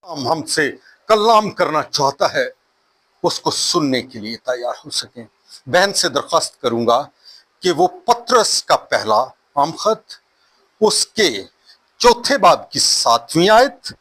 हमसे कलाम करना चाहता है उसको सुनने के लिए तैयार हो सकें। बहन से दरख्वास्त करूंगा कि वो पत्रस का पहला आम खत, उसके चौथे बाब की 7वीं आयत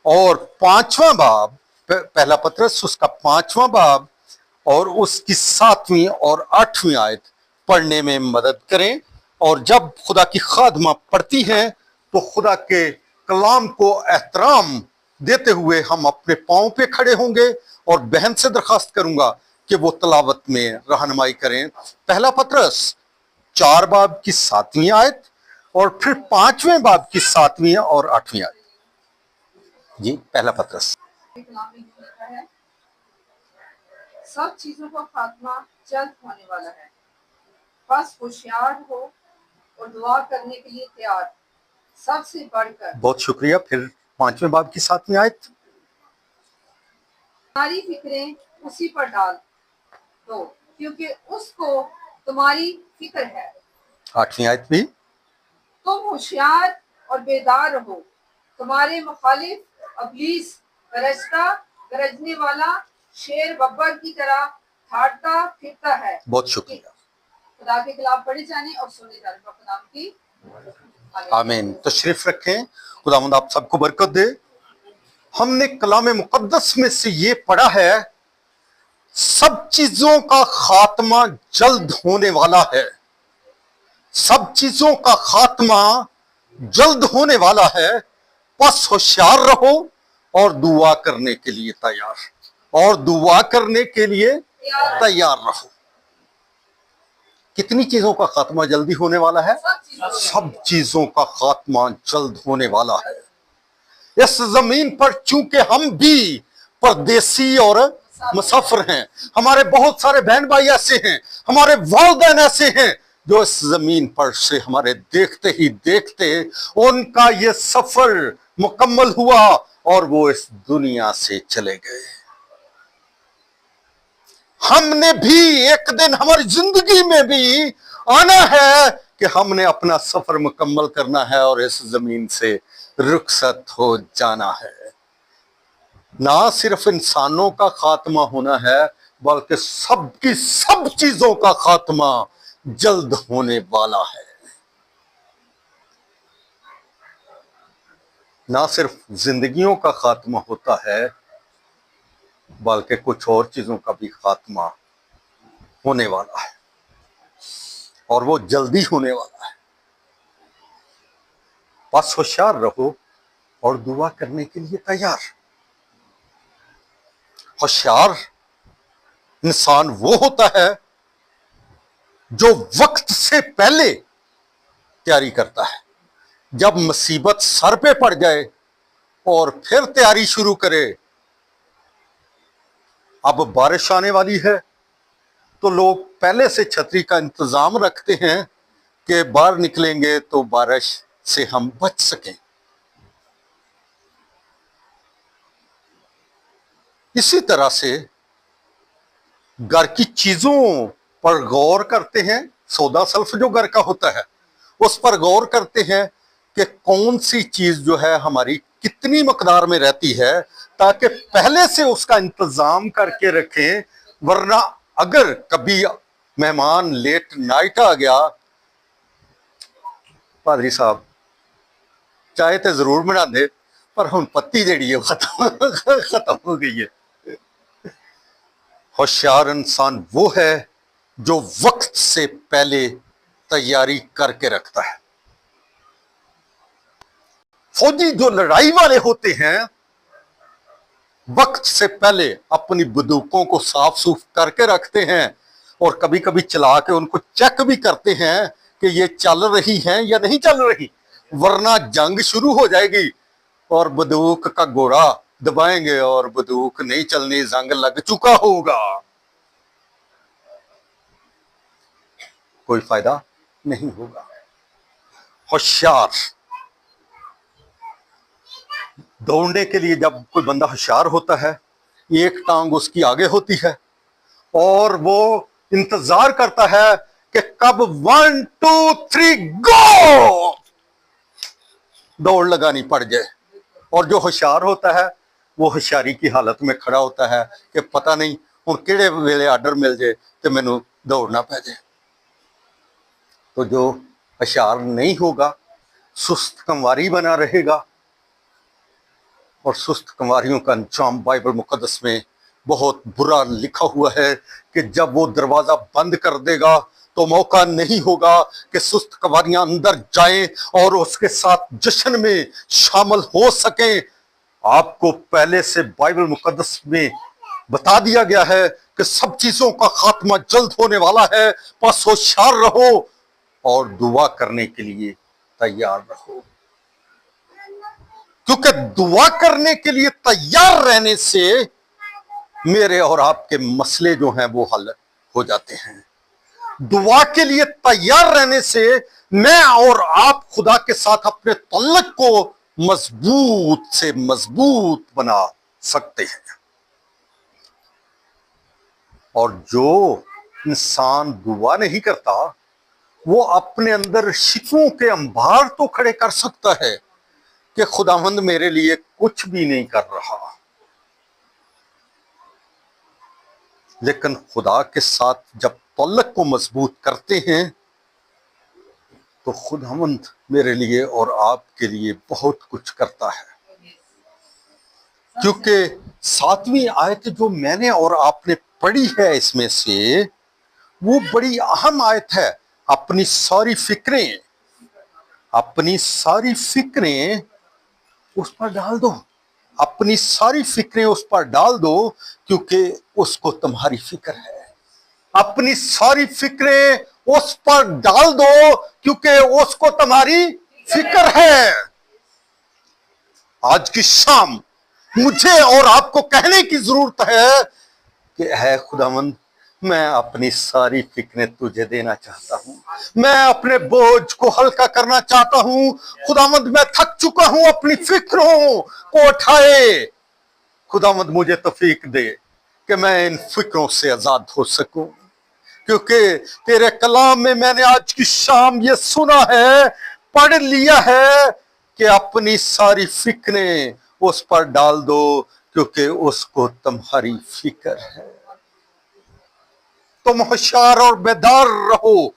और 5वां बाब, पहला पत्रस उसका 5वां बाब और उसकी 7वीं और 8वीं आयत पढ़ने में मदद करें। और जब खुदा की खादमा पढ़ती हैं तो खुदा के कलाम को एहतराम देते हुए हम अपने पांव पे खड़े होंगे और बहन से दरखास्त करूंगा कि वो तलावत में रहनुमाई करें। पहला पत्रस 4 बाब की 7वीं आयत और फिर 5वें बाब की 7वीं और 8वीं आयत। जी, पहला पत्रस। सब चीजों का खात्मा जल्द होने वाला है, बस होशियार हो और दुआ करने के लिए तैयार, सबसे बढ़कर। बहुत शुक्रिया। फिर 5वें बाब की 7वीं आयत। तुम्हारी फिक्रें उसी पर डाल दो क्योंकि उसको तुम्हारी फिक्र है। 8वीं आयत भी। तुम होशियार और बेदार रहो, तुम्हारे मुखालिफ अबलीस गरजने वाला शेर बब्बर की तरह ठाटता फिरता है। बहुत शुक्रिया। खुदा के खिलाफ पढ़े जाने और सुने जाने पर खुदा की आमीन। तशरीफ रखें। खुदावंद आप सबको बरकत दे। हमने कलाम मुकद्दस में से ये पढ़ा है, सब चीजों का खात्मा जल्द होने वाला है। सब चीजों का खात्मा जल्द होने वाला है, बस होशियार रहो और दुआ करने के लिए तैयार, और दुआ करने के लिए तैयार रहो। कितनी चीजों का खात्मा जल्दी होने वाला है? सब चीजों का खात्मा जल्द होने वाला है। इस जमीन पर चूंकि हम भी परदेसी और मुसाफिर हैं, हमारे बहुत सारे बहन भाई ऐसे हैं, हमारे वालिदैन ऐसे हैं जो इस जमीन पर से हमारे देखते ही देखते उनका ये सफर मुकम्मल हुआ और वो इस दुनिया से चले गए। हमने भी एक दिन हमारी जिंदगी में भी आना है कि हमने अपना सफर मुकम्मल करना है और इस जमीन से रुखसत हो जाना है। ना सिर्फ इंसानों का खात्मा होना है, बल्कि सबकी सब चीजों का खात्मा जल्द होने वाला है। ना सिर्फ जिंदगियों का खात्मा होता है, बल्कि कुछ और चीजों का भी खात्मा होने वाला है, और वो जल्दी होने वाला है। बस होशियार रहो और दुआ करने के लिए तैयार। होशियार इंसान वो होता है जो वक्त से पहले तैयारी करता है। जब मुसीबत सर पे पड़ जाए और फिर तैयारी शुरू करे, अब बारिश आने वाली है तो लोग पहले से छतरी का इंतजाम रखते हैं कि बाहर निकलेंगे तो बारिश से हम बच सकें। इसी तरह से घर की चीजों पर गौर करते हैं। सौदा सल्फ जो घर का होता है उस पर गौर करते हैं कि कौन सी चीज जो है हमारी कितनी मकदार में रहती है, ताकि पहले से उसका इंतजाम करके रखें। वरना अगर कभी मेहमान लेट नाइट आ गया, पादरी साहब चाहे तो जरूर बना दे पर हम पत्ती जेड़ी है खत्म हो गई है। होशियार इंसान वो है जो वक्त से पहले तैयारी करके रखता है। फौजी जो लड़ाई वाले होते हैं वक्त से पहले अपनी बंदूकों को साफ सूफ करके रखते हैं, और कभी कभी चला के उनको चेक भी करते हैं कि ये चल रही हैं या नहीं चल रही, वरना जंग शुरू हो जाएगी और बंदूक का गोला दबाएंगे और बंदूक नहीं चलनी, जंग लग चुका होगा, कोई फायदा नहीं होगा। होशियार दौड़ने के लिए जब कोई बंदा होशियार होता है, एक टांग उसकी आगे होती है और वो इंतजार करता है कि कब 1 2 3 गो दौड़ लगानी पड़ जाए। और जो होशियार होता है वो होशियारी की हालत में खड़ा होता है कि पता नहीं हुण किहड़े वेले आर्डर मिल जाए तो मैनू दौड़ना पै जाए। तो जो होशियार नहीं होगा सुस्त कंवारी बना रहेगा, और सुस्त कंवारियों का अंजाम बाइबल मुकद्दस में बहुत बुरा लिखा हुआ है कि जब वो दरवाजा बंद कर देगा तो मौका नहीं होगा कि सुस्त कंवारियां अंदर जाएं और उसके साथ जश्न में शामिल हो सकें। आपको पहले से बाइबल मुकद्दस में बता दिया गया है कि सब चीजों का खात्मा जल्द होने वाला है, बस होशियार रहो और दुआ करने के लिए तैयार रहो, क्योंकि दुआ करने के लिए तैयार रहने से मेरे और आपके मसले जो हैं वो हल हो जाते हैं। दुआ के लिए तैयार रहने से मैं और आप खुदा के साथ अपने तल्लुक को मजबूत से मजबूत बना सकते हैं। और जो इंसान दुआ नहीं करता वो अपने अंदर शिकवों के अंबार तो खड़े कर सकता है कि खुदावंद मेरे लिए कुछ भी नहीं कर रहा, लेकिन खुदा के साथ जब तल्लुक को मजबूत करते हैं तो खुदावंद मेरे लिए और आपके लिए बहुत कुछ करता है। क्योंकि 7वीं आयत जो मैंने और आपने पढ़ी है इसमें से वो बड़ी अहम आयत है। अपनी सारी फिक्रें उस पर डाल दो, अपनी सारी फिक्रें उस पर डाल दो क्योंकि उसको तुम्हारी फिक्र है। अपनी सारी फिक्रें उस पर डाल दो क्योंकि उसको तुम्हारी फिक्र है। आज की शाम मुझे और आपको कहने की जरूरत है कि है खुदावंद, मैं अपनी सारी फिक्रें तुझे देना चाहता हूं, मैं अपने बोझ को हल्का करना चाहता हूं। खुदावंद मैं थक चुका हूं अपनी फिक्रों को उठाए। खुदावंद मुझे तौफीक दे कि मैं इन फिक्रों से आजाद हो सकूं, क्योंकि तेरे कलाम में मैंने आज की शाम ये सुना है, पढ़ लिया है कि अपनी सारी फिक्रें उस पर डाल दो क्योंकि उसको तुम्हारी फिक्र है। तुम होशियार और बेदार रहो।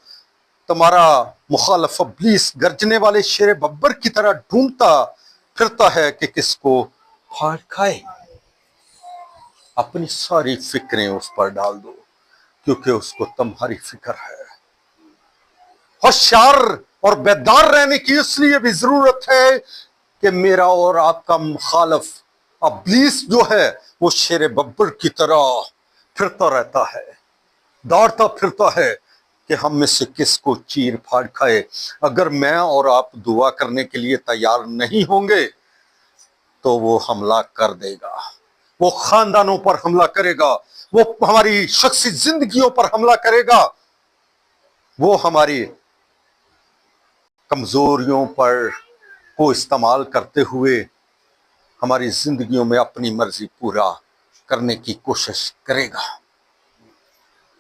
तुम्हारा मुखालिफ इब्लीस गर्जने वाले शेर बब्बर की तरह ढूंढता फिरता है कि किसको फाड़ खाए। अपनी सारी फिक्रें उस पर डाल दो क्योंकि उसको तुम्हारी फिक्र है। होशियार और बेदार रहने की इसलिए भी जरूरत है कि मेरा और आपका मुखालिफ इब्लीस जो है वो शेर बब्बर की तरह फिरता रहता है, दौड़ता फिरता है कि हम में से किसको चीर फाड़ खाए। अगर मैं और आप दुआ करने के लिए तैयार नहीं होंगे तो वो हमला कर देगा, वो खानदानों पर हमला करेगा, वो हमारी शख्सी जिंदगियों पर हमला करेगा, वो हमारी कमजोरियों पर को इस्तेमाल करते हुए हमारी जिंदगियों में अपनी मर्जी पूरा करने की कोशिश करेगा।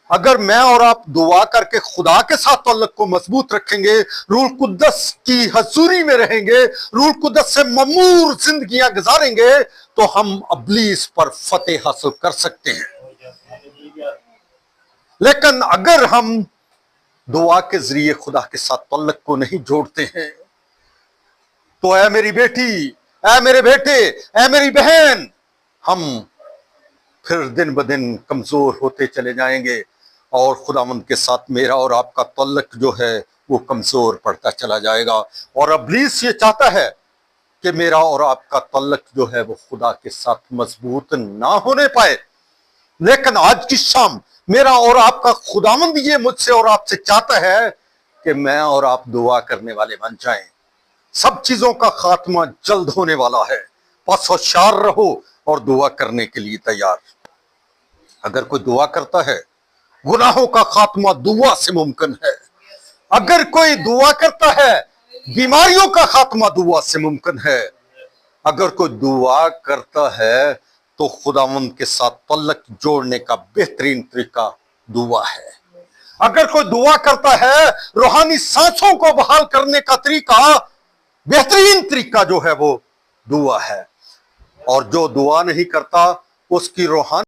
अगर मैं और आप दुआ करके खुदा के साथ तल्लुक को मजबूत रखेंगे, रूह कुद्दस की हजूरी में रहेंगे, रूह कुद्दस से ममूर जिंदगियां गुजारेंगे तो हम इब्लीस पर फतेह हासिल कर सकते हैं। लेकिन अगर हम दुआ के जरिए खुदा के साथ तल्लुक को नहीं जोड़ते हैं तो ऐ मेरी बेटी, ऐ मेरे बेटे, ऐ मेरी बहन, हम फिर दिन ब दिन कमजोर होते चले जाएंगे और खुदावंद के साथ मेरा और आपका तल्लुक जो है वो कमजोर पड़ता चला जाएगा। और इब्लीस ये चाहता है कि मेरा और आपका तल्लुक जो है वो खुदा के साथ मजबूत ना होने पाए। लेकिन आज की शाम मेरा और आपका खुदावंद ये मुझसे और आपसे चाहता है कि मैं और आप दुआ करने वाले बन जाएं। सब चीजों का खात्मा जल्द होने वाला है, बस होशियार रहो और दुआ करने के लिए तैयार। अगर कोई दुआ करता है, गुनाहों का खात्मा दुआ से मुमकिन है। अगर कोई दुआ करता है, बीमारियों का खात्मा दुआ से मुमकिन है। अगर कोई दुआ करता है तो खुदावंद के साथ तल्लुक जोड़ने का बेहतरीन तरीका दुआ है। अगर कोई दुआ करता है, रूहानी सांसों को बहाल करने का तरीका, बेहतरीन तरीका जो है वो दुआ है। और जो दुआ नहीं करता उसकी रूहानी